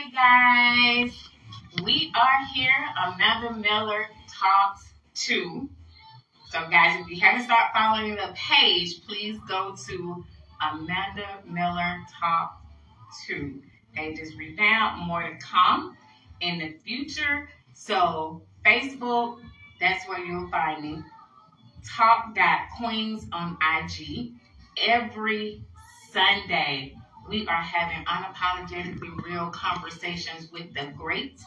Hey guys, we are here. Amanda Miller Talks 2. So, guys, if you haven't started following the page, please go to Amanda Miller Talk 2. They just revamped, more to come in the future. So, Facebook, that's where you'll find me. Talk.Queens on IG. Every Sunday, we are having unapologetically real conversations with the great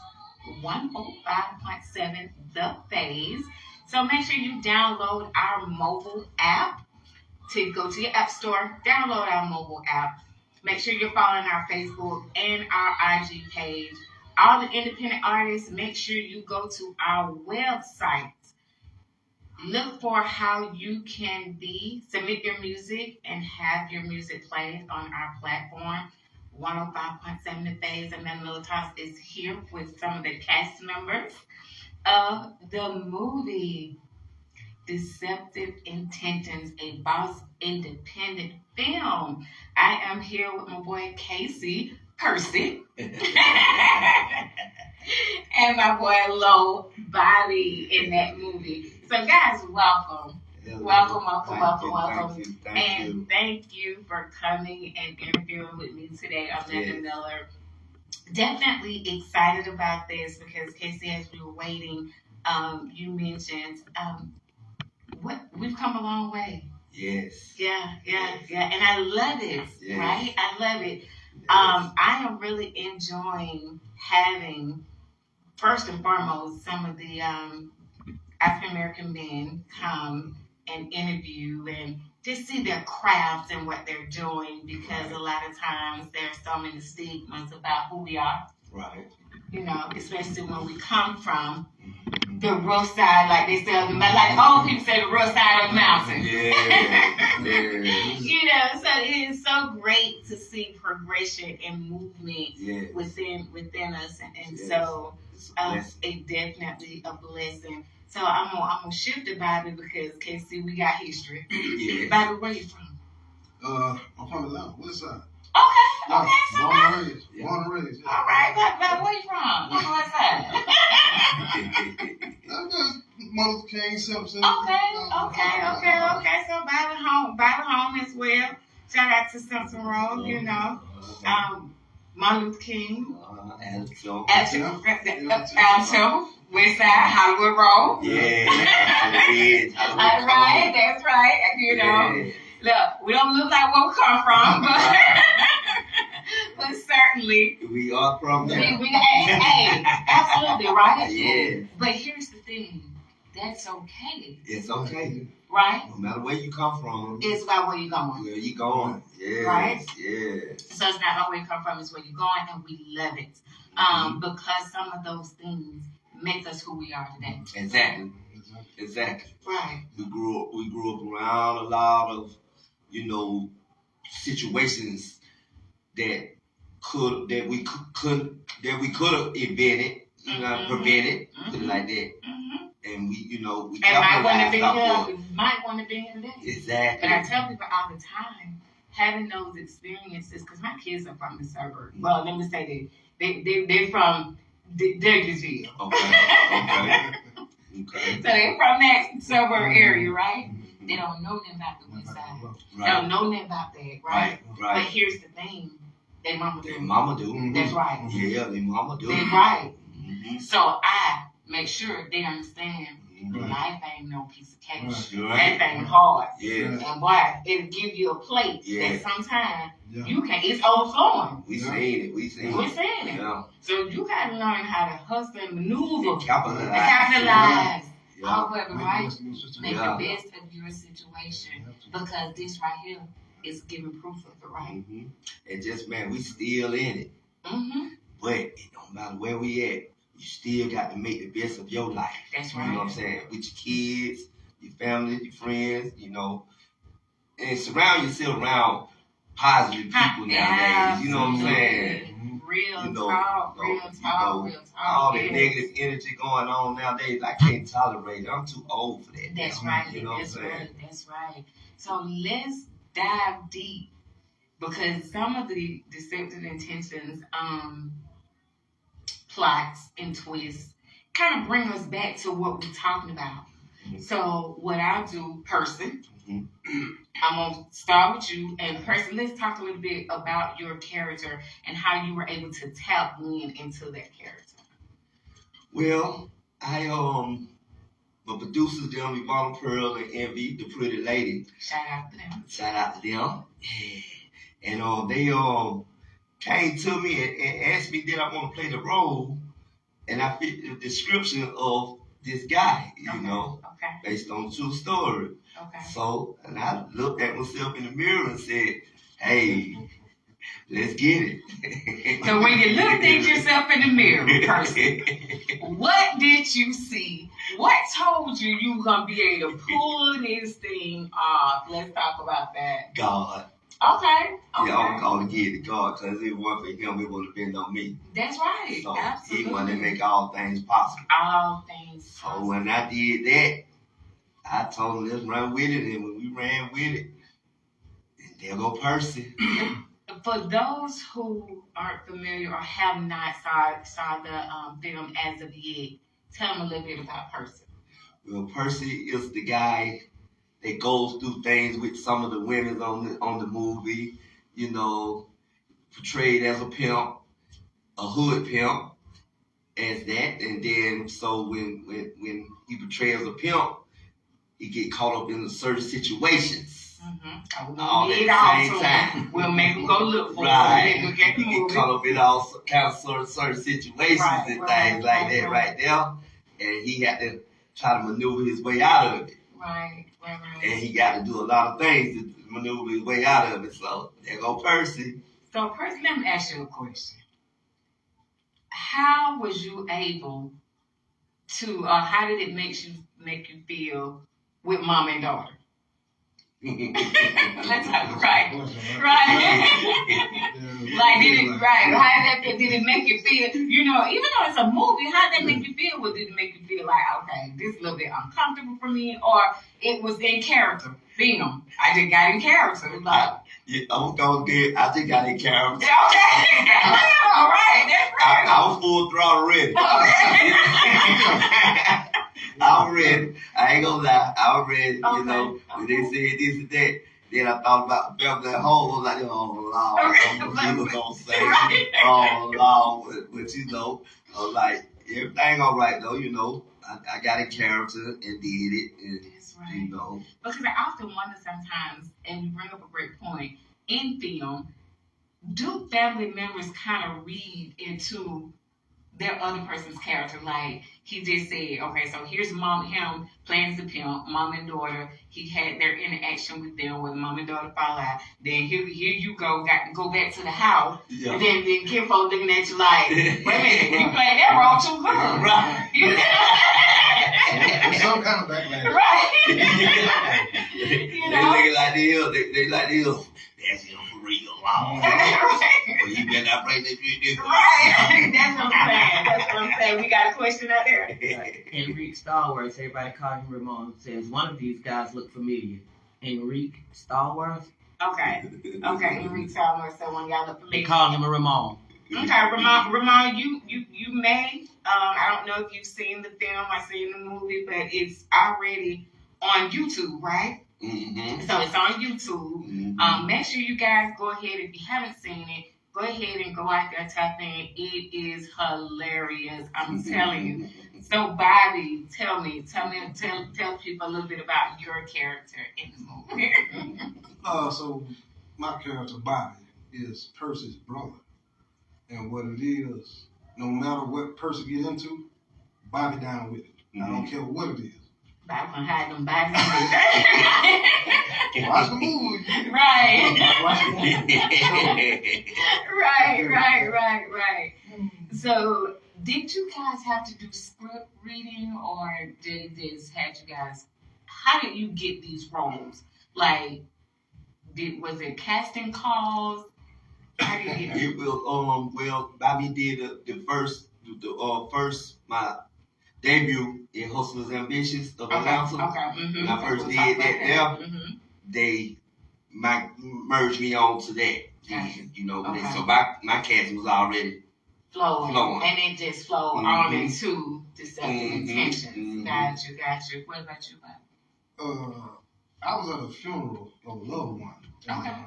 105.7 The Phase. So make sure you download our mobile app. To go to your app store, download our mobile app. Make sure you're following our Facebook and our IG page. All the independent artists, make sure you go to our website. Look for how you can submit your music and have your music played on our platform. 105.7 The Phase and Miller Talks is here with some of the cast members of the movie Deceptive Intentions, a Boss Independent film. I am here with my boy Casey Percy and my boy Low Body in that movie. So, guys, welcome. Welcome. Thank you for coming and interviewing with me today, Amanda Miller. Definitely excited about this because, Casey, as we were waiting, you mentioned we've come a long way. Yes. Yeah. And I love it, right? I love it. Yes. I am really enjoying having, first and foremost, some of the African American men come and interview and just see their crafts and what they're doing, because a lot of times there's so many stigmas about who we are. Right. You know, especially when we come from the rough side, like they say, like old people say, the rough side of the mountain. You know, so it is so great to see progression and movement within us, and so it's definitely a blessing. So I'm gonna shift to Bobby because Casey, we got history. Yeah. Bobby, where you from? I'm from Atlanta. West side. Okay. So born and raised. All right, Bobby, where you from? On the west side. Martin Luther King, Simpson. Okay. So Bobby home as well. Shout out to Simpson Road, you know. Martin Luther King. Alto, West Side, Hollywood Road. Yeah. That's right. You know, look, we don't look like where we come from, but certainly we are from there. Hey, absolutely, right? Yeah. But here's the thing, that's okay. It's okay. Right? No matter where you come from. It's about where you're going. Where you going. Yes. Right? Yes. So it's not about where you come from, it's where you're going, and we love it. Because some of those things make us who we are today. Exactly. Right. We grew up around a lot of, situations that we could have invented, prevented, put it like that. And we might want to be here today. Exactly. But I tell people all the time, having those experiences, because my kids are from the suburbs. Well, let me say they're from Douglasville. Okay. So they're from that suburb area, right? They don't know nothing about the west side. Right. They don't know nothing about that, right? But here's the thing. Their mama do. Mm-hmm. That's right. Yeah, their mama do. That's right. Mm-hmm. So I make sure they understand life ain't no piece of cake. Right. That thing hard. Yeah. And boy, it'll give you a plate that sometimes you can't. It's overflowing. We seen it. Yeah. So you gotta learn how to hustle and maneuver. Capitalize. However, right? Make the best of your situation, because this right here is giving proof of it, right? Mm-hmm. And just, man, we still in it. Mm-hmm. But it don't matter where we at. You still got to make the best of your life. That's right. You know what I'm saying? With your kids, your family, your friends, and surround yourself around positive people nowadays. You know what I'm saying? Real talk. All that negative energy going on nowadays, I can't tolerate it. I'm too old for that. That's right. You know what I'm saying? That's right. So let's dive deep, because some of the Deceptive Intentions, plots and twists, kind of bring us back to what we're talking about. So what I'll do, person, I'm gonna start with you, and person, let's talk a little bit about your character and how you were able to tap into that character. Well, my producers, them, Yvonne Pearl and Envy, the pretty lady. Shout out to them. Shout out to them. Yeah. And they came to me and asked me did I want to play the role, and I fit the description of this guy, you know, based on a true story. Okay. So, and I looked at myself in the mirror and said, hey, let's get it. So when you looked at yourself in the mirror, person, what did you see? What told you you were going to be able to pull this thing off? Let's talk about that. God. Okay. Yeah, I'm going to give it to God, because if it weren't for him, it would have been on me. That's right. So Absolutely. he wanted to make all things possible. All things possible. So when I did that, I told him, let's run with it. And when we ran with it, and there go Percy. For those who aren't familiar or have not saw the film as of yet, tell them a little bit about Percy. Well, Percy is the guy that goes through things with some of the women on the movie, you know, portrayed as a pimp, a hood pimp, as that, and then so when he portrays a pimp, he get caught up in certain situations. All at the same time. We'll make him go look for it. He get caught up in all kind of certain situations and things like that right there, and he had to try to maneuver his way out of it. Right. And he got to do a lot of things to maneuver his way out of it. So there go Percy. So Percy, let me ask you a question. How was you able to, how did it make you feel with mom and daughter? Let's talk right. Like did it right? How did it make you feel? You know, even though it's a movie, how did that make you feel? What did it make you feel like? Okay, this is a little bit uncomfortable for me, or it was in character. Film. I just got in character. Like, I'm gonna get. I just got in character. Okay. All right. That's right. I was full throttle ready. I'm ready. I ain't gonna lie. I'm ready. You know, when they said this and that, then I thought about Beverly Home. I was like, oh Lord, she was gonna say, oh Lord, but you know, like everything all right though. You know, I got a character and did it. And, that's right. You know, because I often wonder sometimes, and you bring up a great point in film. Do family members kind of read into their other person's character? Like he just said, okay, so here's him playing the pimp, mom and daughter. He had their interaction with them where mom and daughter fall out. Then here you go, got to go back to the house. Yeah. And then kinfolk looking at you like, wait a minute, you playing that role too good. Right. There's some kind of backlash. Right. You know? They looking like they like this. That's him for real. Wow. Well, you better not break that shit. Right. That's what I'm saying. We got a question out there. Enrique Star Wars, everybody call him Ramon, says one of these guys look familiar. Enrique Star Wars? Okay, Enrique Star Wars, so one y'all look familiar. They call him a Ramon. Okay, Ramon, you may, I don't know if you've seen the film or seen the movie, but it's already on YouTube, right? Mm-hmm. So it's on YouTube. Mm-hmm. Make sure you guys go ahead, if you haven't seen it, go ahead and go out there, type in. It is hilarious. I'm telling you. So Bobby, tell people a little bit about your character in the movie. So my character Bobby is Percy's brother, and what it is, no matter what Percy get into, Bobby down with it. I don't care what it is. Bobby gonna hide them bodies. Watch the movie. Right. Watch the movie. Right. So, did you guys have to do script reading, or did this have you guys? How did you get these roles? Like, was it casting calls? How did you get it? Well, Bobby did the first my debut in Hustlers Ambitious of Atlanta. Okay. When I first did that there, they merged me on to that. Gotcha. You know, okay. So my casting was already flowing. And it just flowed on into Deceptive Intentions. Mm-hmm. Got you. What about you, Bob? I was at a funeral of a loved one. Okay.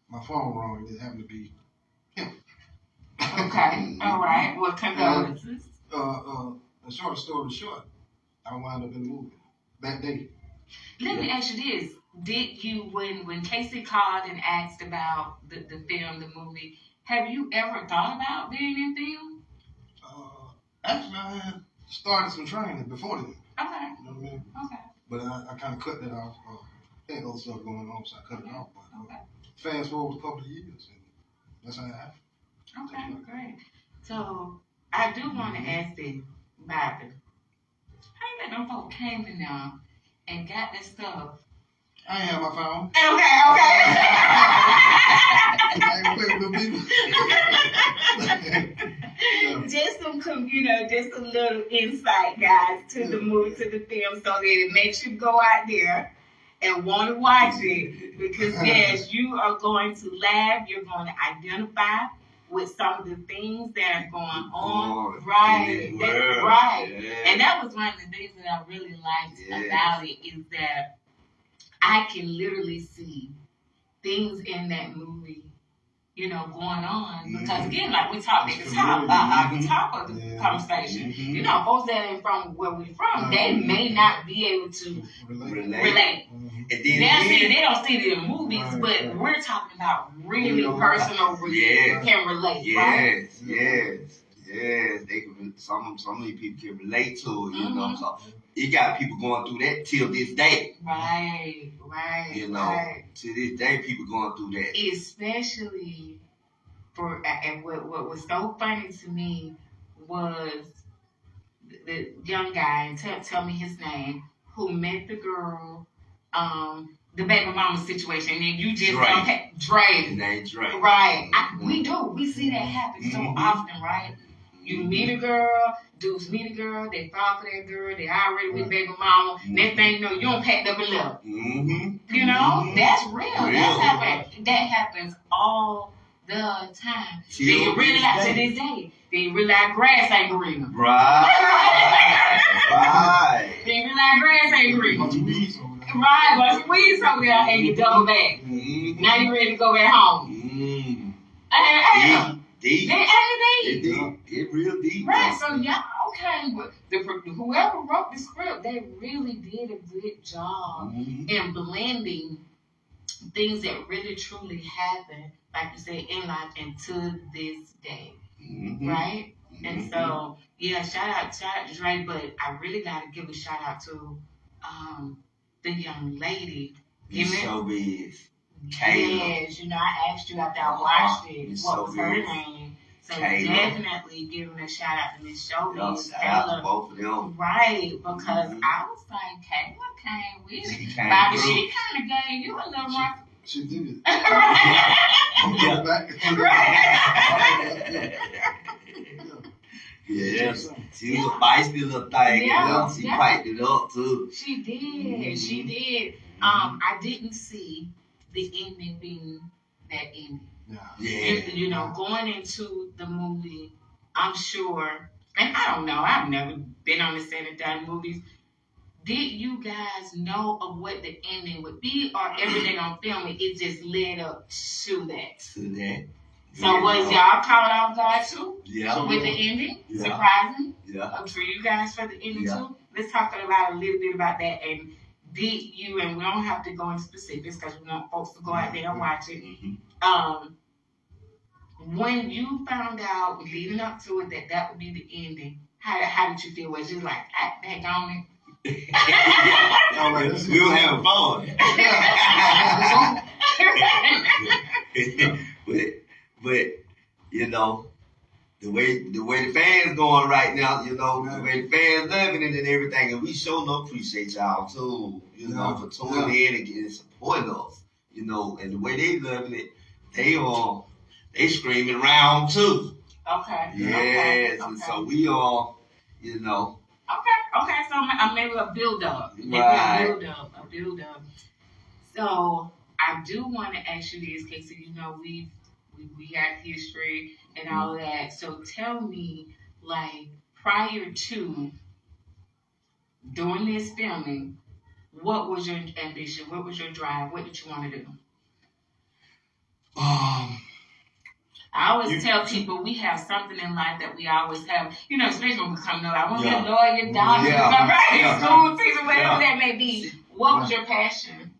My phone rang. It happened to be him. Okay. All right. Well, condolences. The short story short, I wound up in the movie that day. Let me ask you this. Did you, when Casey called and asked about the film, the movie, have you ever thought about being in film? Actually, I had started some training before then. Okay. You know what I mean? Okay. But I kind of cut that off. Had other stuff going on, so I cut it off. But fast forward a couple of years, and that's how it happened. Okay, great. So, I do want to ask this, Bobby. How you let them folks came in now and got this stuff? I ain't have my phone. Okay. I ain't play with people. Just just a little insight, guys, to the movie, to the film, so that it makes you go out there and want to watch it. Because yes, you are going to laugh. You're going to identify with some of the things that are going on. Right. Right. Yeah. And that was one of the things that I really liked about it, is that I can literally see things in that movie, going on. Because again, like we talked at the top, at the top of the conversation, folks that ain't from where we from, they may not be able to relate. They don't see it in movies, but we're talking about really personal, can relate. Yes, they can. Some of these people can relate to it, So you got people going through that till this day. Right. To this day, people going through that. Especially and what was so funny to me was the young guy, and tell me his name, who met the girl, the baby mama situation, and you just Dre. His name Dre. Right. We see that happen so often, right? You meet a girl, dudes meet a girl, they fall for that girl, they already with baby mama. Next thing you know, you don't pack up and left. That's real. That happens all the time. Then you realize to this day, then you realize grass ain't greener. Right. Then you realize grass ain't greener. Right, but weeds over there and you double back. Now you ready to go back home. It real deep. Right, so but whoever wrote the script, they really did a good job in blending things that really truly happen, like you said, in life and to this day. Right? And so, shout out to Dre, but I really gotta give a shout out to the young lady. Showbiz. Yes, I asked you after I watched it, what was her name? So definitely giving a shout out to Miss Showbiz. Shout out to both of them. Right, because I was like, Kayla came with it. Bobby, she kind of gave you a little run. She did. Yes, she was a feisty little thing. She piped it up too. She did. She did. I didn't see the ending being that ending. Going into the movie, I'm sure, and I don't know, I've never been on the set of done movies. Did you guys know of what the ending would be, or everything on film, it just led up to that? So was y'all caught off guard too? Yeah. With the ending? Yeah. Surprising? Yeah. For you guys for the ending too? Let's talk about a little bit about that. And did you, and we don't have to go into specifics because we want folks to go out there and watch it. When you found out leading up to it that would be the ending, how did you feel? Was you like, back on it? We were having fun. but the way the fans going right now, the way the fans loving it and everything, and we sure enough appreciate y'all too, for tuning in and supporting us, and the way they loving it, they screaming round two. Okay. Yes, okay. And so we all, Okay, so maybe a build up. Right. A build up. So I do want to ask you this, Casey. We've we had history and all of that. So tell me, like, prior to doing this filming, what was your ambition? What was your drive? What did you want to do? I always tell people we have something in life that we always have, you know, especially when we come up. I want to be a lawyer, doctor, school teacher, whatever that may be. What was your passion?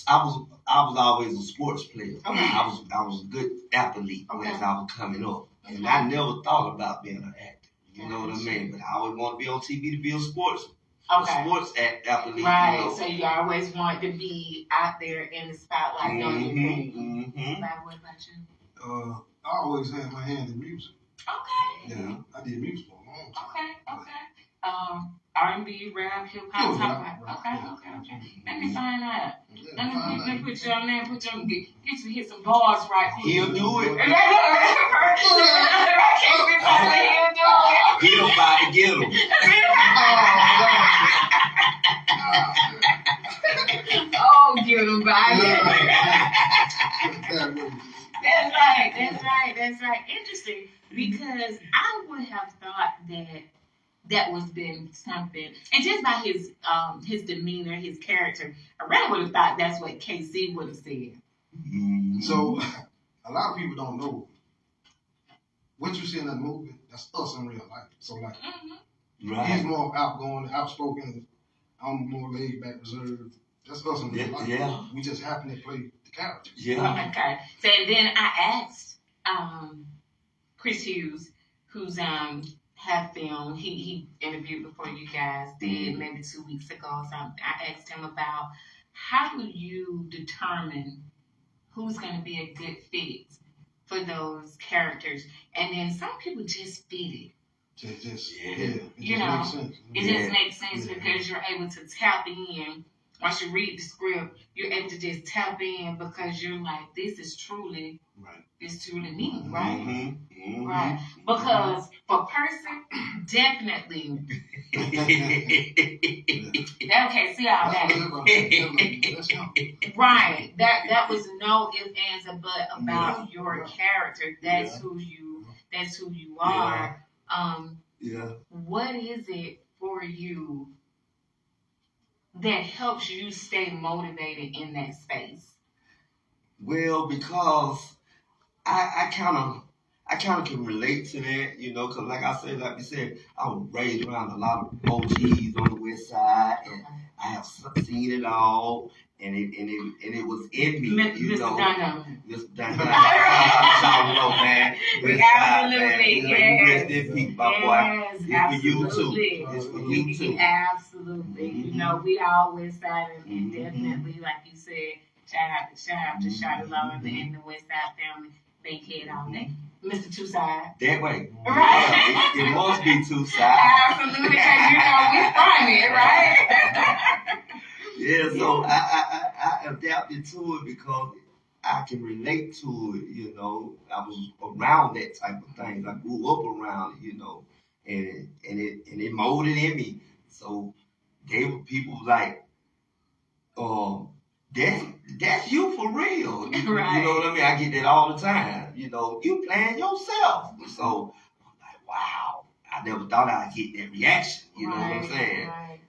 I was always a sports player. Okay. I was a good athlete as I was coming up, and I never thought about being an actor. You know what I mean? But I always want to be on TV to be a sports athlete. Right. You know? So you always want to be out there in the spotlight doing your thing. What about you? I always had my hand in music. Okay. Yeah, I did music for a long time. Okay. R&B, rap, hip hop, Okay. Let me find out. Let me put you on there. Get you hit some bars right quick. He'll do it. He'll do it. Get him. Oh, get him by That's right. Interesting, because I would have thought that was been something, and just by his demeanor, his character, I really would have thought that's what KC would have said. So, a lot of people don't know what you see in that movie. That's us in real life. So, like, he's more outgoing, outspoken. I'm more laid back, reserved. That's us in real life. Yeah. We just happen to play the character. Yeah. Okay. So then I asked Chris Hughes, who's have filmed. He interviewed before you guys did maybe 2 weeks ago or something. I asked him about how do you determine who's going to be a good fit for those characters, and then some people just fit it. It just You know, makes sense. It just makes sense because you're able to tap in. Once you read the script, you're able to just tap in because you're like, this is truly me, right? Right. Because for person, definitely. Okay, see how that. Right. That was no ifs, ands, or but about your character. That's who you are. What is it for you that helps you stay motivated in that space? Well, because I kind of can relate to that, you know, because like we said, I was raised around a lot of OGs on the West Side, and I have seen it all, and it was in me, you know. Mr. Dunham. Y'all know, man. West Side, man. You rest in peace, my boy. It's for you too. It's for you too. Absolutely. You know, we all West Side, and definitely, like you said, shout out to Charlotte Lawrence and the West Side family. Bankhead all day. Mr. Two Side. That way. Right. Yeah, it must be Two Side. Absolutely, because you know we from it, right? Yeah, so I adapted to it because I can relate to it, you know. I was around that type of things. I grew up around it, you know, and it molded in me. So they were people like, that's you for real. Right. You know what I mean? I get that all the time. You know, you playing yourself. So I'm like, wow. I never thought I'd get that reaction. You know what I'm saying? Right.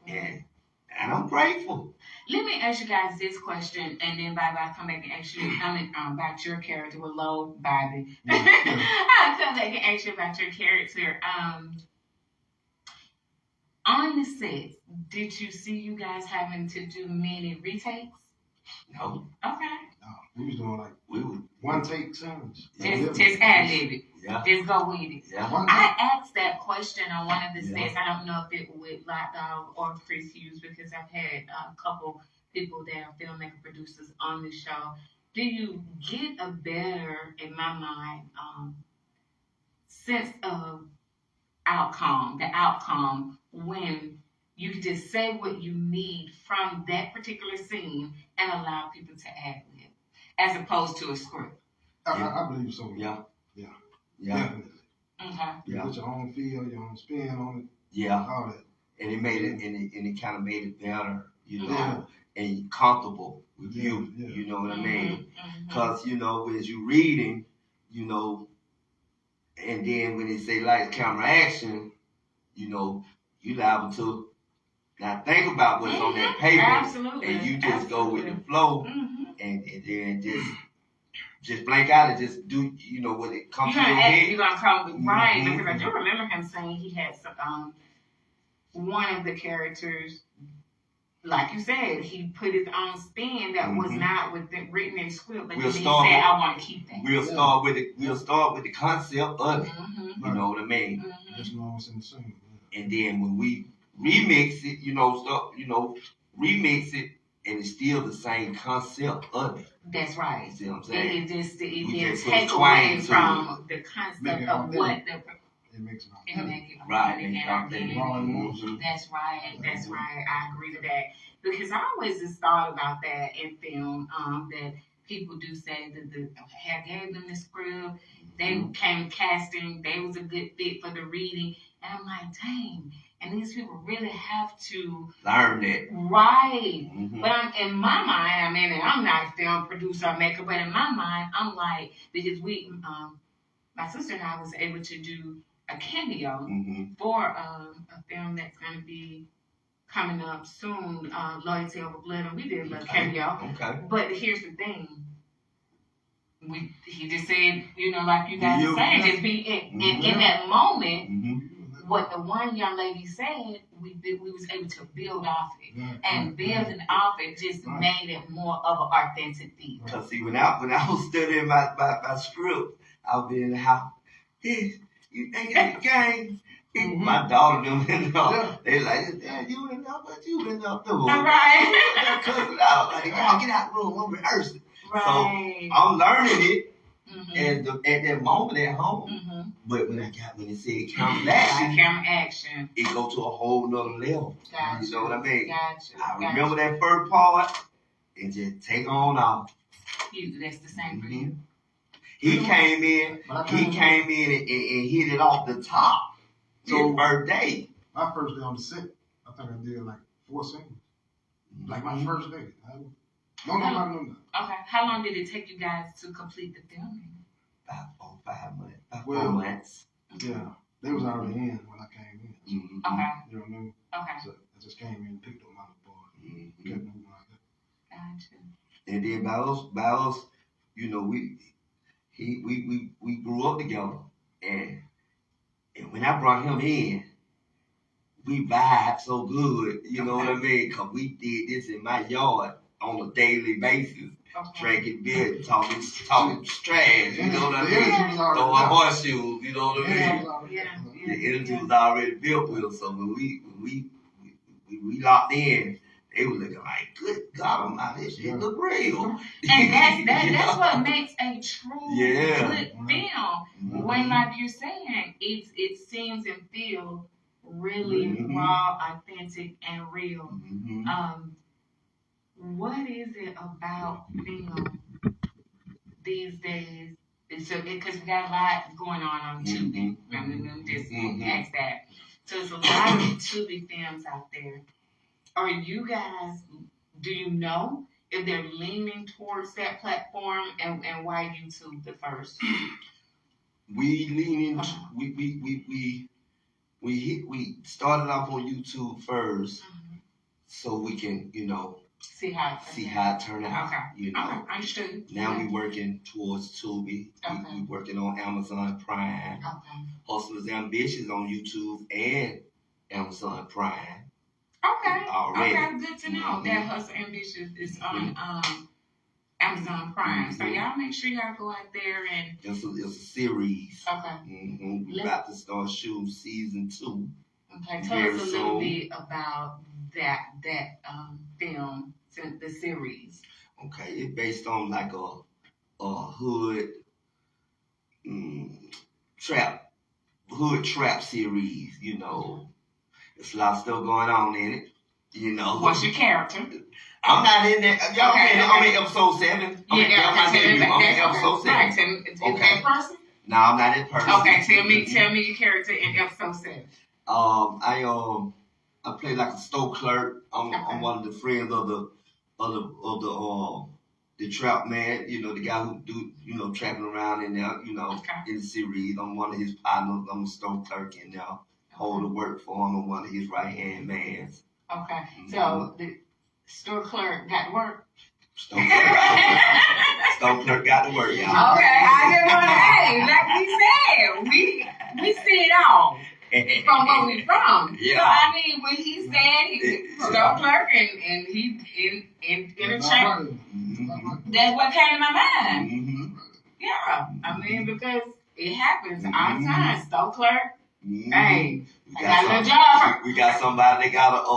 And I'm grateful. Let me ask you guys this question, and then Bobby, I'll come back and ask you about your character with Low Bobby. I'll come back and ask you about your character. On the set, did you see you guys having to do many retakes? No. Okay. No, we was doing like one take scenes. Just ad-lib it. Yeah. Just go with it. Yeah. I asked that question on one of the sets. I don't know if it with Lockdog or Chris Hughes, because I've had a couple people that are filmmaker producers on the show. Do you get a better, in my mind, sense of the outcome when you can just say what you need from that particular scene and allow people to ad lib, as opposed to a script? I believe so. Yeah. Definitely. Okay. You put your own feel, your own spin on it. Yeah. All that. And it made it, and it kind of made it better, you know. Yeah. and comfortable with Yeah, you. yeah. You know what I mean? Mhm. Because, you know, as you reading, you know, and then when they say lights, camera, action, you know, you liable to not think about what's on that paper. Absolutely. And you just go with the flow and then just blank out and just do, you know, what it comes to your head. You're gonna come right, Mhm. because I do remember him saying he had some one of the characters, like you said, he put his own spin that was not written in script, but We'll then he start said, with- I want to keep that. We'll start with it. We'll start with the concept of it. Mm-hmm. You know what I mean? Mm-hmm. That's what I was in the same. And then when we remix it, you know, remix it, and it's still the same concept of it. That's right. You see what I'm saying? It just We didn't just put take twang away to from the Make concept it of what authentic. the It makes it and authentic. make it Right, authentic make it and authentic. organic. Mhm. That's right. That's right. I agree to that, because I always just thought about that in film. That people do say that I gave them the script. They came casting. They was a good fit for the reading, and I'm like, dang. And these people really have to Learn that. right. Mhm. But I'm in my mind. I mean, and I'm not a film producer or maker, but in my mind, I'm like, because my sister and I was able to do a cameo Mhm. for a film that's going to be coming up soon, Loyalty Over Blood, and we did a little cameo. Okay. But here's the thing. He just said, you know, like you guys are saying, just be in that moment. Mhm. What the one young lady said, we was able to build off it, Right, and right, building off it just Right. made it more of an authentic feel. Cause see, when I was studying my script, I'll be in the house. Hey, you think it's a game? My daughter them in there. They like, Dad, you in there, but you in there too. All right. They're cussing out like, y'all get out the room, I'm rehearsing. Right. So I'm learning it Mm-hmm. at that moment at home. Mm-hmm. But when it said camera action, Camera action. it go to a whole nother level. Gotcha. You know what I mean? Gotcha. I remember that first part and just take on off. That's the same for you. He came in and hit it off the top. So- His first day. My first day on the set, I think I did like 4 scenes. Like my first day. No. Okay. How long did it take you guys to complete the filming? About 5 months. About Well, 4 months. Yeah, they was already in when I came in. Mhm. Okay. You know what I mean? Okay. So I just came in and picked up my part. Mhm. Kept moving like that. Gotcha. And then by us, you know, we grew up together, and when I brought him in, we vibed so good. You know what I mean? Cause we did this in my yard on a daily basis, Okay. drinking beer, talking trash. You know what I The mean? energy was already Throwing there. horseshoes. You know what I mean? Yeah. The energy was already built with us. So when we locked in, they were looking like, good God Almighty, this shit look real. And that's what makes a true Yeah. good film. When, like you're saying, it seems and feels really raw, authentic, and real. Mhm. What is it about film these days? So, because we got a lot going on Tubi. Let me just ask that. So, there's a lot of Tubi films out there. Are you guys? Do you know if they're leaning towards that platform, and why YouTube the first? We leaning. We started off on YouTube first, so we can, you know, See how it turn out. Okay. You know. Okay. Understood. Now we working towards Tubi. Okay. We working on Amazon Prime. Okay. Hustlers Ambitious on YouTube and Amazon Prime. Okay. Already. Okay. Good to know that Hustle Ambitious is on Amazon Prime. So y'all make sure y'all go out there and. It's a series. Okay. We about to start shooting season 2. Okay. Tell us a little bit about that film, the series. Okay, it's based on like a hood trap series. You know, there's a lot of stuff going on in it. You know, What's your character? I'm not in there. Y'all Okay, I'm in episode 7. I'm in episode 7. Right. Is that person? No, I'm not in person. Okay. Tell me your character in episode 7. I play like a store clerk. I'm one of the friends of the trap man, the guy who do, trapping around in there, in the series. I'm one of his partners. I'm a store clerk in there. Hold the work for him. I'm one of his right hand mans. Okay. So the store clerk got to work. Store clerk got to work, y'all. Okay, I just want to, hey, like we said, we see it all from where we from. Yeah. So I mean, when he said he store clerk and he in a trap, that's what came to my mind. Mm-hmm. Yeah, I mean because it happens all the time. Store clerk. Mm-hmm. Hey, I got a job. We got somebody that got a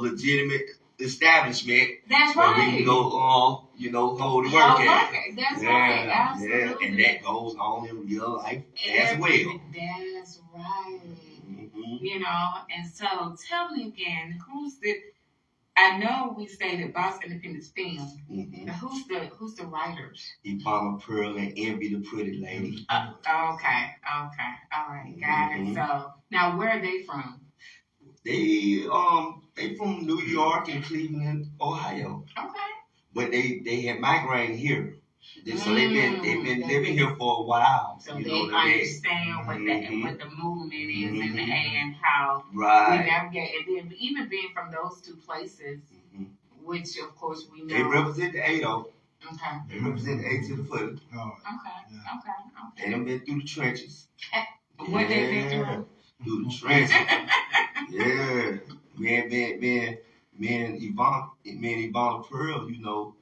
legitimate establishment. That's right. Where we can go, hold the work at. That's right. Absolutely. Yeah, and that goes on in real life as well. That's right. Mm-hmm. And so tell me again, I know we stated Boss Independence Film, but who's the writers? Ivana Pearl and Envy the Pretty Lady. Okay, all right, got it. So now where are they from? They from New York and Cleveland, Ohio. Okay. But they had migrated here. So they've been living here for a while. So they understand what the movement is and how we right. navigate. And then even being from those two places, which of course we know. They represent the 8-0. Okay. They represent the 8 to the foot. Okay. They done been through the trenches. What they been through? Through the trenches. Yeah. Me and Ivana Pearl,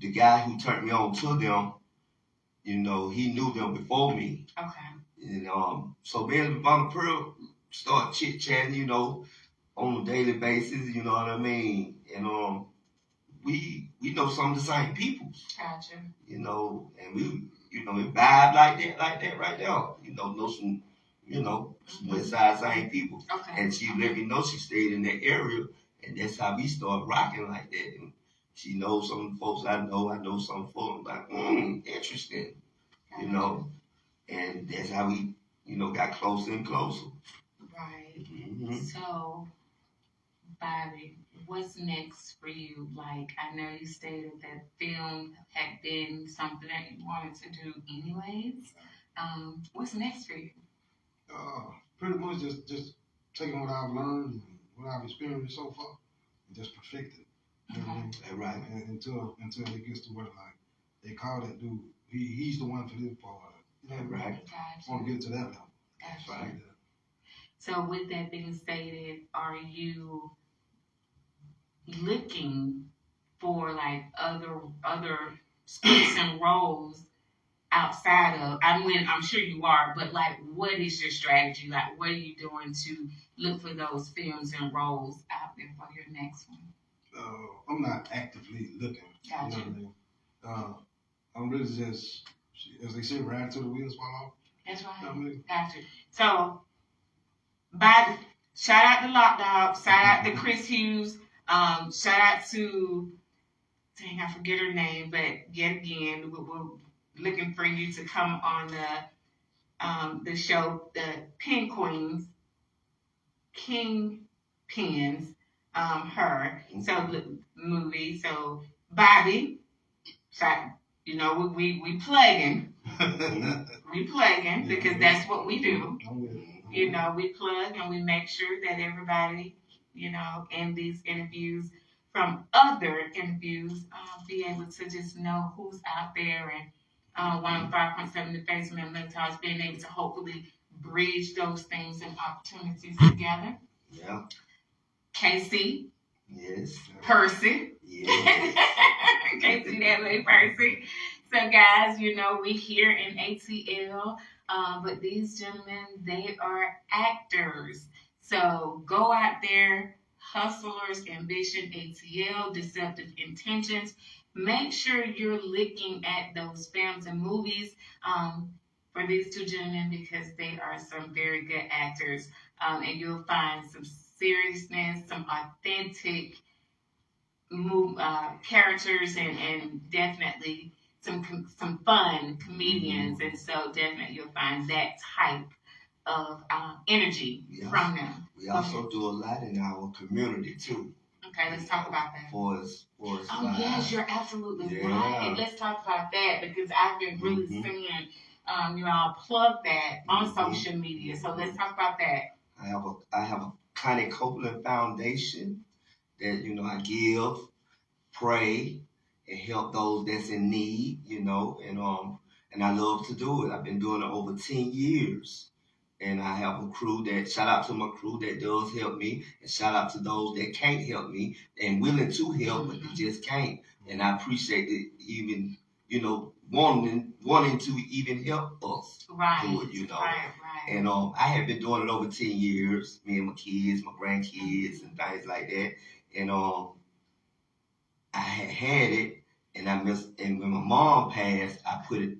the guy who turned me on to them, he knew them before me. Okay. And so me and Ivana Pearl start chit chatting, on a daily basis, you know what I mean? And we know some of the same people. Gotcha. And we, it vibe like that right now. Know some, some West Side same people. Okay. And she let me know she stayed in that area, and that's how we started rocking like that. And she knows some folks I know some folks like, interesting, and that's how we, got closer and closer. Right. Mm-hmm. So, Bobby, what's next for you? Like, I know you stated that film had been something that you wanted to do anyways. What's next for you? Pretty much just taking what I've learned and what I've experienced so far and just perfect it. Right. And until it gets to where like they call that dude, he's the one for this part. Right. I want to get to that level. That's right. So with that being stated, are you looking for like other scripts and roles outside of? I'm sure you are, but like, what is your strategy? Like, what are you doing to look for those films and roles out there for your next one? I'm not actively looking. Gotcha. You know what I mean? I'm really just, as they say, riding till the wheels fall off. That's right. You know what I mean? Gotcha. So, shout out to Lock Dog. Shout out to Chris Hughes. Shout out to, dang, I forget her name, but yet again, we're looking for you to come on the show, the Pen Queens, King Pens, her. So the movie. So Bobby, we plugging. We plugging because that's what we do. We plug and we make sure that everybody, in these interviews, from other interviews, be able to just know who's out there and 105.7 The Basement Mentors being able to hopefully bridge those things and opportunities together. Yeah. Casey. Yes. Percy. Yes. Casey, that way, Percy. So, guys, we here in ATL, but these gentlemen, they are actors. So, go out there, Hustlers, Ambition, ATL, Deceptive Intentions. Make sure you're looking at those films and movies for these two gentlemen because they are some very good actors. And you'll find some seriousness, some authentic characters, and definitely some fun comedians. And so definitely you'll find that type of energy from them. We also do a lot in our community too. Okay. Okay, let's talk about that. For us Oh, lives. yes, you're absolutely Yeah. right. Let's talk about that because I've been really seeing, I'll plug that on social media. So let's talk about that. I have a Connie Copeland Foundation that, I give, pray, and help those that's in need, and I love to do it. I've been doing it over 10 years. And I have a crew shout out to my crew that does help me, and shout out to those that can't help me and willing to help, but they just can't. And I appreciate it, even, wanting to even help us do it, Right. And I have been doing it over 10 years, me and my kids, my grandkids, and things like that. And I had it, and and when my mom passed, I put it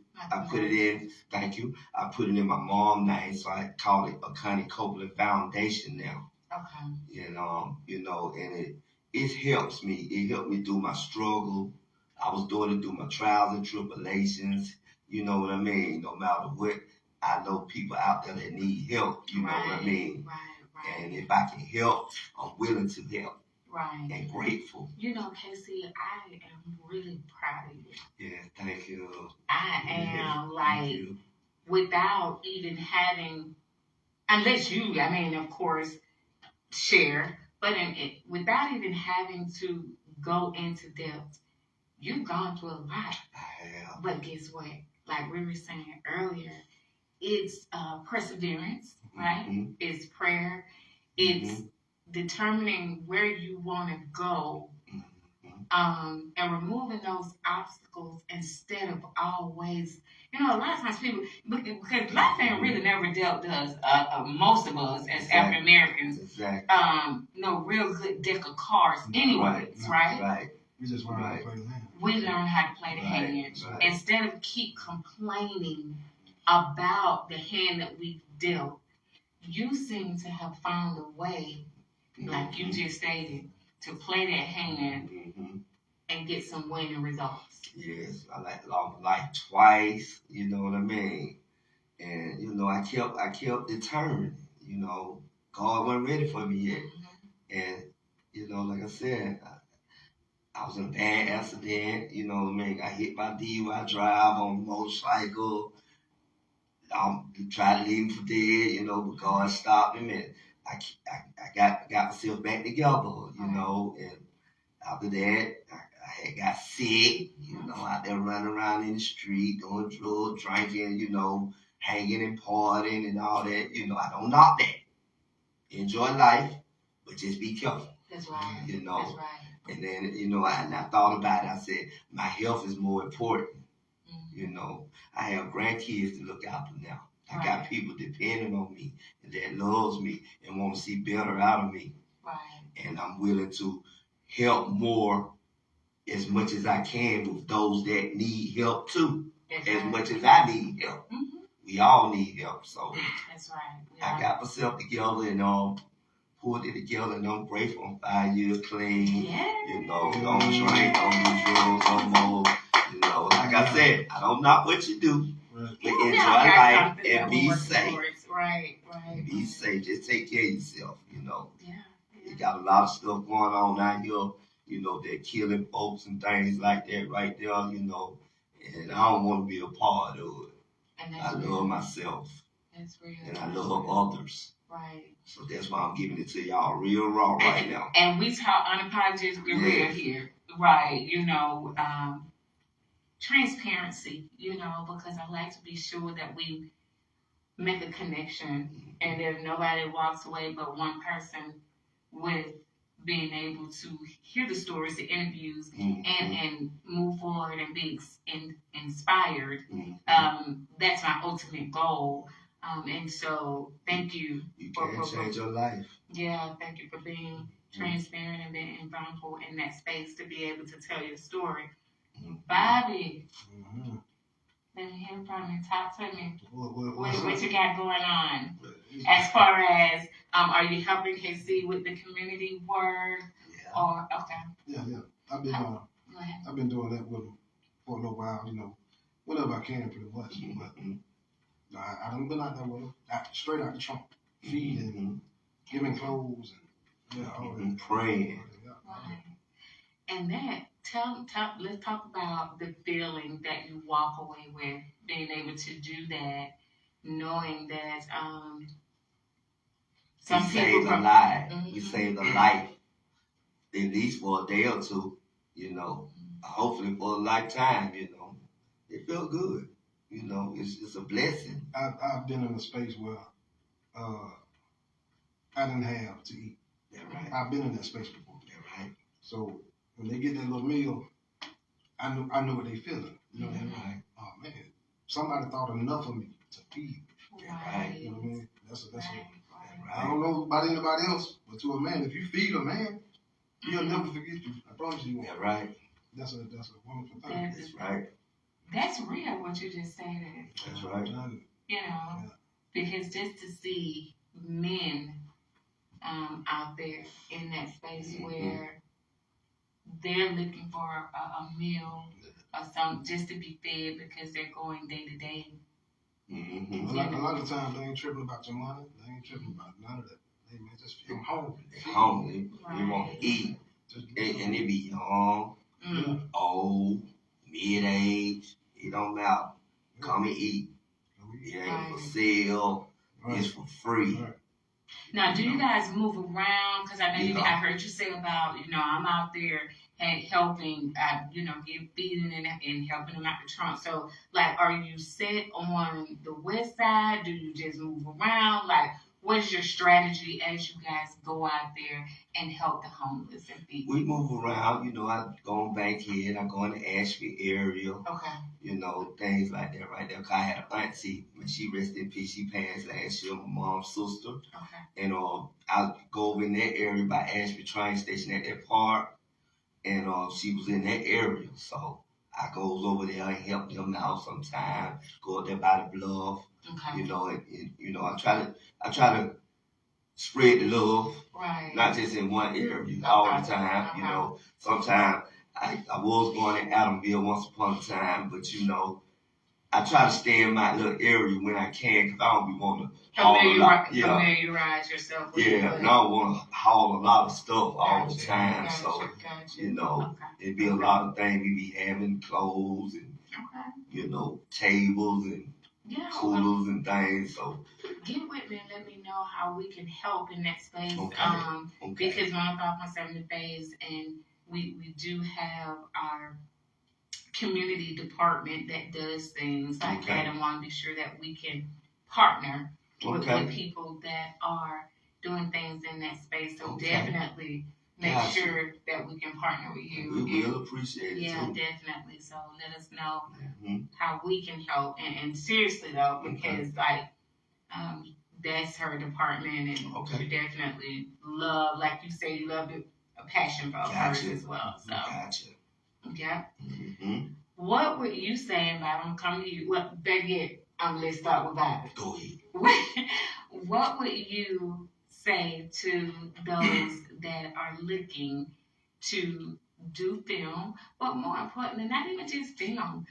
in. Thank you. I put it in my mom's name, so I call it a Connie Copeland Foundation now. Okay. And it helps me. It helped me through my struggle. I was doing it through my trials and tribulations. You know what I mean? No matter what, I know people out there that need help. You know what I mean? Right. And if I can help, I'm willing to help. Right. And grateful. Casey, I am really proud of you. Yeah, thank you. I am without even having, unless you, of course, share, but without even having to go into depth, you've gone through a lot. I have. But guess what? Like we were saying earlier, it's perseverance, right? Mm-hmm. It's prayer. It's determining where you want to go, and removing those obstacles instead of always, a lot of times people, because life ain't really never dealt us, most of us as African Americans, no real good deck of cards anyways, right? Right. We just learn how to play the hand. We learn how to play the hand. Right. Instead of keep complaining about the hand that we've dealt, you seem to have found a way, like you just stated, to play that hand and get some winning results. Yes, I like twice, you know what I mean? And, I kept determined, God wasn't ready for me yet. And, like I said, I was in a bad accident, you know what I mean? I hit my DUI drive on a motorcycle. I tried to leave him for dead, but God stopped him, and I got myself back together, and after that, I had got sick, out there running around in the street, doing drugs, drinking, hanging and partying and all that, I don't knock that. Enjoy life, but just be careful. That's right. That's right. And then, and I thought about it. I said, my health is more important. I have grandkids to look after now. I got people depending on me and that loves me and want to see better out of me. Right. And I'm willing to help more as much as I can with those that need help too. As much as I need help. Mm-hmm. We all need help. So that's right. I got myself together and pulled it together, and I'm grateful. I'm 5 years clean. Yeah. Don't drink, don't do drugs no more. Like I said, I don't knock what you do, but enjoy life and be safe. Right. Be safe. Just take care of yourself. Yeah. You got a lot of stuff going on out here. They're killing folks and things like that right there. And I don't want to be a part of it. I love myself. That's real. And I love others. Right. So that's why I'm giving it to y'all real raw right now. And we talk unapologetically real here. Right. Transparency, because I like to be sure that we make a connection and if nobody walks away but one person with being able to hear the stories, the interviews, and move forward and be inspired. That's my ultimate goal. And so thank you. You can change your life. Yeah, thank you for being transparent and being vulnerable in that space to be able to tell your story. Bobby, let me hear from you. Talk to me. What you got going on? As far as, are you helping KC with the community work? Yeah. Or okay. Yeah. I've been doing that with them for a little while. Whenever I can, pretty much. But I done been out there with them, straight out the trunk, feeding, giving clothes, and all that. Praying. Right. And that let's talk about the feeling that you walk away with, being able to do that, knowing that some We people saved a from life. Mhm. We saved a life, at least for a day or two, you know. Hopefully for a lifetime, you know. It felt good. You know, it's a blessing. I've been in a space where I didn't have to eat. Yeah, right. I've been in that space before. Yeah, right. So when they get that little meal, I know what they feeling. You know, Yeah, and right. oh man, somebody thought enough of me to feed. Yeah, right. You know what I mean? That's Right. I don't know about anybody else, but to a man, if you feed a man, he'll never forget you. I promise you. Yeah, right. That's a wonderful thing. That's right. That's real what you just stated. That's right. You know, because just to see men out there in that space where they're looking for a meal or something just to be fed because they're going day to day. Mm-hmm. A lot of times they ain't tripping about your money. They ain't tripping about none of that. They man just feel hungry. They're hungry. Right. They want to eat. And they be young, old, mid-age. It don't matter. Come and eat. It ain't for sale. It's for free. Right. Now, do you guys move around? Because I know I heard you say about, I'm out there and helping, feeding and helping them out the trunk. So, like, are you set on the west side? Do you just move around? Like, what is your strategy as you guys go out there and help the homeless and feed? We move around. You know, I go on Bankhead. I go in the Ashby area. Okay. You know, things like that right there. 'Cause I had an auntie, when she rested in peace, she passed last year, my mom's sister. Okay. And I go over in that area by Ashby train station at that park. And she was in that area. So I goes over there and help them out sometimes. Go up there by the bluff. Okay. You know, I try to spread the love. Right. Not just in one area all the time. You know, sometimes I was going to Adamville once upon a time, but I try to stay in my little area when I can because I don't be wanting to haul a lot. Familiarize yourself with and I don't want to haul a lot of stuff all the time. Gotcha. It'd be a lot of things. We be having clothes and, tables and coolers and things. So get with me and let me know how we can help in that space. Okay. Because when I thought myself in the phase, and we do have our community department that does things like that, and want to be sure that we can partner with people that are doing things in that space. So definitely make sure that we can partner with you. We will appreciate it. Yeah, too. Definitely. So let us know how we can help. And seriously though, because that's her department, and you definitely love, like you say, you love a passion for hers as well. So yeah. Mm-hmm. What would you say about them coming to you? Well, baby, let's start with Bobby. Go ahead. What would you say to those that are looking to do film, but more importantly, not even just film,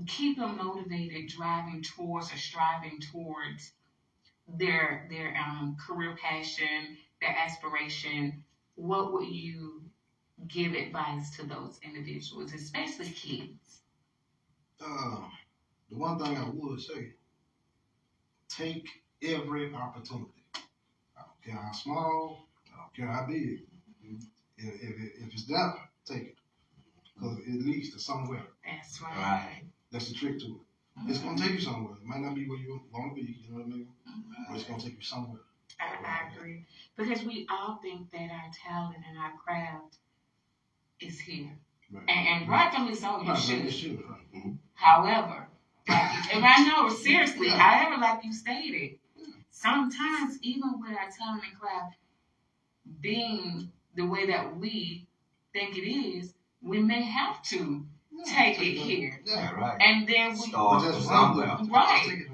keep them motivated, driving towards or striving towards their career passion, their aspiration? What would you give advice to those individuals, especially kids? The one thing I would say, take every opportunity. I don't care how small, I don't care how big. If it's there, take it. Because it leads to somewhere. That's right. That's the trick to it. It's going to take you somewhere. It might not be where you want to be, you know what I mean? But it's going to take you somewhere. I agree. Because we all think that our talent and our craft is here. Right. And rightfully so, you should. Right. However, if I know, seriously, however, like you stated, sometimes even with our talent and craft being the way that we think it is, we may have to take it here. Yeah, right. And then we start from somewhere. Right.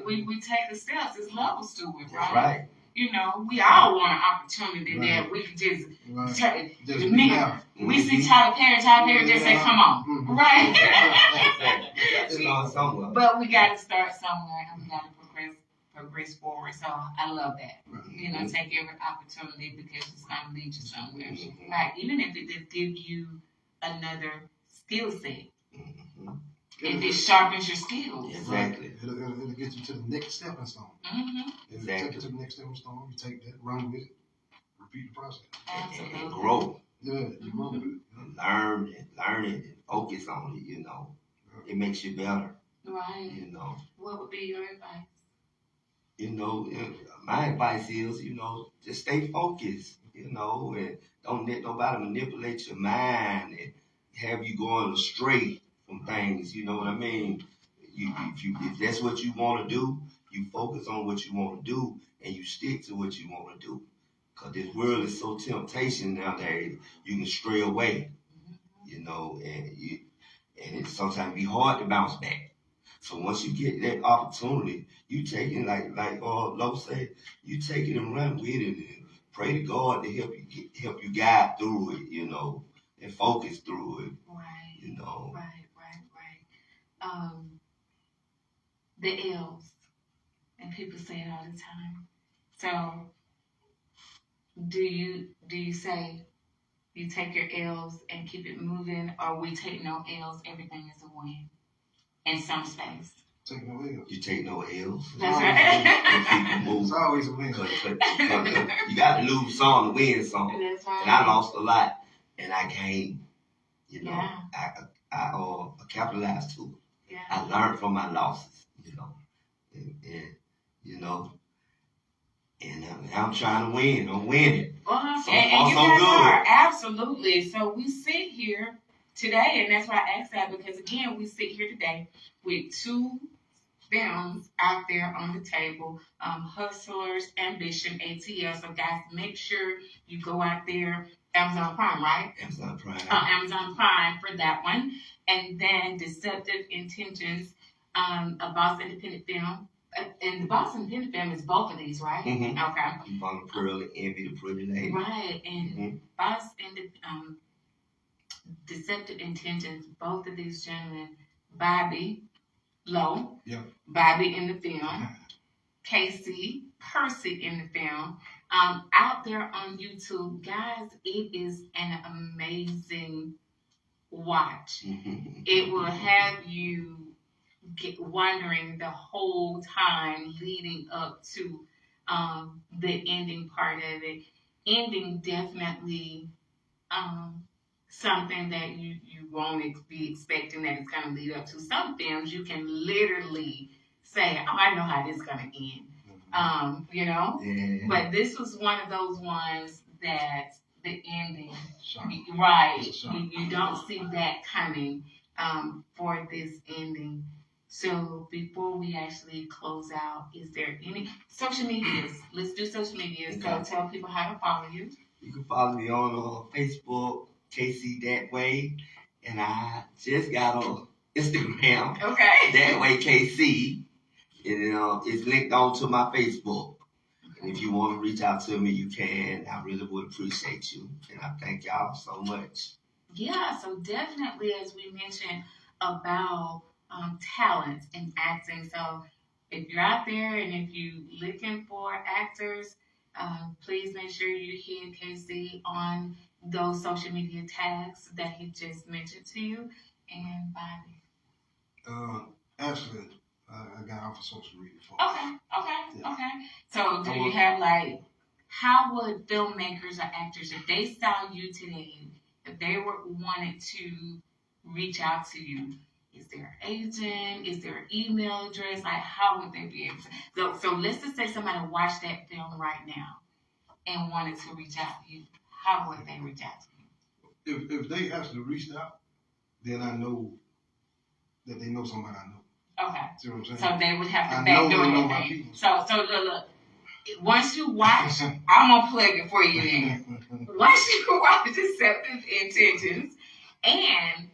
We take the steps. There's levels to it, right? Right. We all want an opportunity that we could just we see Tyler Perry just say, come on. Right? Start somewhere. But we got to start somewhere, and we got to progress forward. So I love that. You know, Mhm. take every opportunity because it's going to lead you somewhere. Mhm. Right? Even if it just gives you another skill set. Mhm. If it sharpens your skills. Exactly. It'll get you to the next stepping stone. Mm-hmm. It'll take you to the next stepping stone. You take that, run with it, repeat the process. Absolutely. And grow. Yeah, you grow with it. Learn it and focus on it, you know. It makes you better, Right. you know. What would be your advice? You know, my advice is, you know, just stay focused, you know, and don't let nobody manipulate your mind and have you going astray from things. You know what I mean? If that's what you want to do, you focus on what you want to do and you stick to what you want to do. Cause this world is so temptation nowadays, you can stray away, you know, and it sometimes be hard to bounce back. So once you get that opportunity, you take it like Lo said, you take it and run with it and pray to God to help you guide through it, you know, and focus through it, Right. you know. Right. The L's, and people say it all the time. So, do you say you take your L's and keep it moving, or we take no L's, everything is a win in some space? Take no L's. You take no L's. That's right. And people move. It's always a win. Cause you got to lose some to win some. That's right. And I lost a lot, and I gained. You know, Yeah. I capitalized too. Yeah. I learned from my losses. You know, and you know, and I'm trying to win. I'm winning. Well, So and far, you so guys good. are absolutely. So we sit here today, and that's why I asked that, because again, we sit here today with two films out there on the table, Hustlers, Ambition, ATL. So guys, make sure you go out there, Amazon Prime, right? Amazon Prime. Amazon Prime for that one, and then Deceptive Intentions, a Boston independent film. And the Boston independent film is both of these, right? Mm-hmm. Okay. Von the Pearl and Envy the Pretty Lady. Right, and Mm-hmm. Boston Deceptive Intentions, both of these gentlemen, Bobby Lowe, Yep. Bobby in the film, Casey Percy in the film, out there on YouTube. Guys, it is an amazing watch. Mm-hmm. It will have you wondering the whole time leading up to the ending part of it. Ending definitely something that you won't be expecting that it's going to lead up to. Some films you can literally say, "Oh, I know how this is going to end," you know. Yeah. But this was one of those ones that the ending, Sharp. right? It's sharp. You don't see that coming for this ending. So before we actually close out, is there any social medias? Let's do social media. Okay. So tell people how to follow you. You can follow me on Facebook, KC That Way, and I just got on Instagram, Okay. That Way KC, and it's linked on to my Facebook. And if you want to reach out to me, you can. I really would appreciate you, and I thank y'all so much. Yeah, so definitely, as we mentioned about talent in acting. So if you're out there and if you're looking for actors, please make sure you hit KC on those social media tags that he just mentioned to you. And Bobby. Actually, I got off of social media. Okay. Yeah. So do you have how would filmmakers or actors, if they saw you today, if they wanted to reach out to you, is there an agent? Is there an email address? How would they be able to? So let's just say somebody watched that film right now and wanted to reach out to you. How would they reach out to you? If they actually reached out, then I know that they know somebody I know. Okay. See what I'm saying? So they would have to I backdoor know they know my anything. people. So look. Once you watch, I'm gonna plug it for you then. Once you watch Deceptive Intentions, and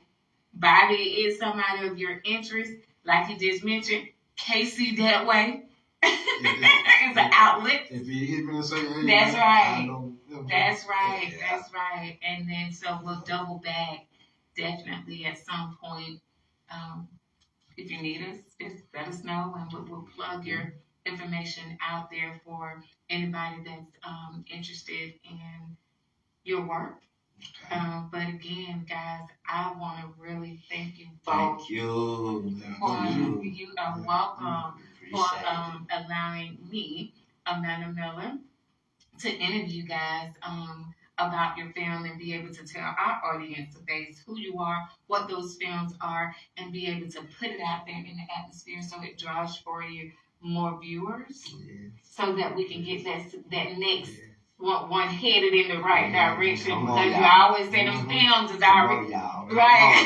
Bobby is somebody of your interest, like he just mentioned, KC That Way is an outlet. If he hit me and say, hey, That's man, right. I know. That's right. Yeah. That's right. And then so we'll double back definitely at some point. If you need us, just let us know and we'll plug your information out there for anybody that's interested in your work. But again, guys, I want to really thank you both. Thank you. You are welcome for Appreciate it. allowing me, Amanda Miller, to interview you guys about your film and be able to tell our audience base who you are, what those films are, and be able to put it out there in the atmosphere so it draws for you more viewers, so that we can get that next one headed in the right direction. Come Because on, you always say them films is already y'all. right.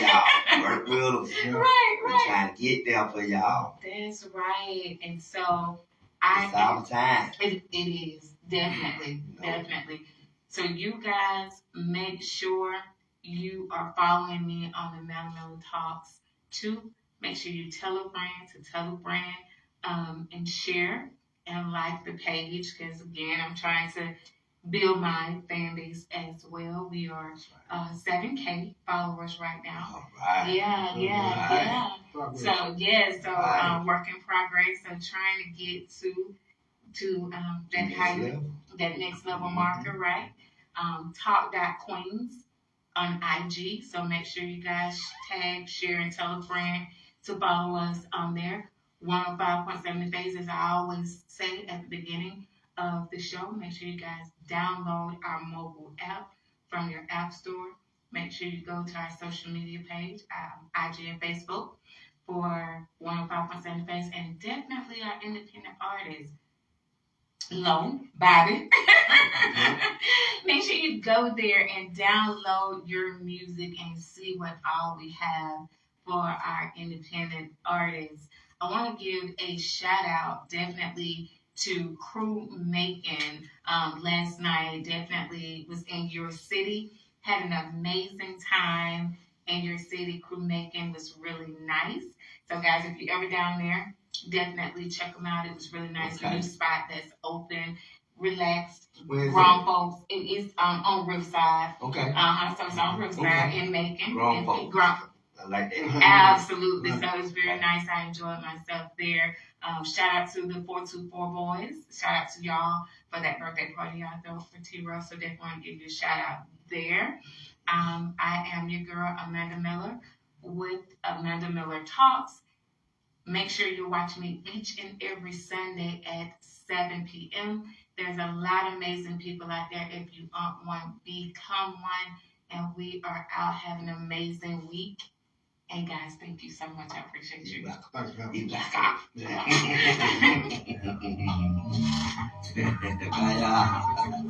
Come on, y'all. Work with them. Right. We're trying to get there for y'all. That's right. And so It's our time. It is definitely. So you guys make sure you are following me on the Mellow Talks too. Make sure you tell a friend, and share and like the page, because again, I'm trying to build my fan base as well. We are 7K followers right now. All right. Yeah. Progress. So work in progress. So trying to get to that next level marker, right? Talk.Queens on IG. So make sure you guys tag, share, and tell a friend to follow us on there. 105.7 Phase, as I always say at the beginning of the show. Make sure you guys download our mobile app from your app store. Make sure you go to our social media page, IG and Facebook, for 105.7 Phase, and definitely our independent artists. Low, Bobby. Make sure you go there and download your music and see what all we have for our independent artists. I want to give a shout out definitely to Crew Macon. Last night definitely was in your city. Had an amazing time in your city. Crew Macon was really nice. So guys, if you're ever down there, definitely check them out. It was really nice. Okay. New spot that's open, relaxed. Where is Grown folks. It is on Riverside. Okay. So it's on Riverside in Macon. Grown folks. I like that. Absolutely. So it's very nice. I enjoyed myself there. Shout out to the 424 boys. Shout out to y'all for that birthday party y'all threw for T-Row. So definitely want to give you a shout out there. I am your girl, Amanda Miller, with Amanda Miller Talks. Make sure you're watching me each and every Sunday at 7 p.m. There's a lot of amazing people out there. If you aren't one, become one. And we are out having an amazing week. And guys, thank you so much. I appreciate you. Thanks for having You me. back up. Yeah. Bye, y'all.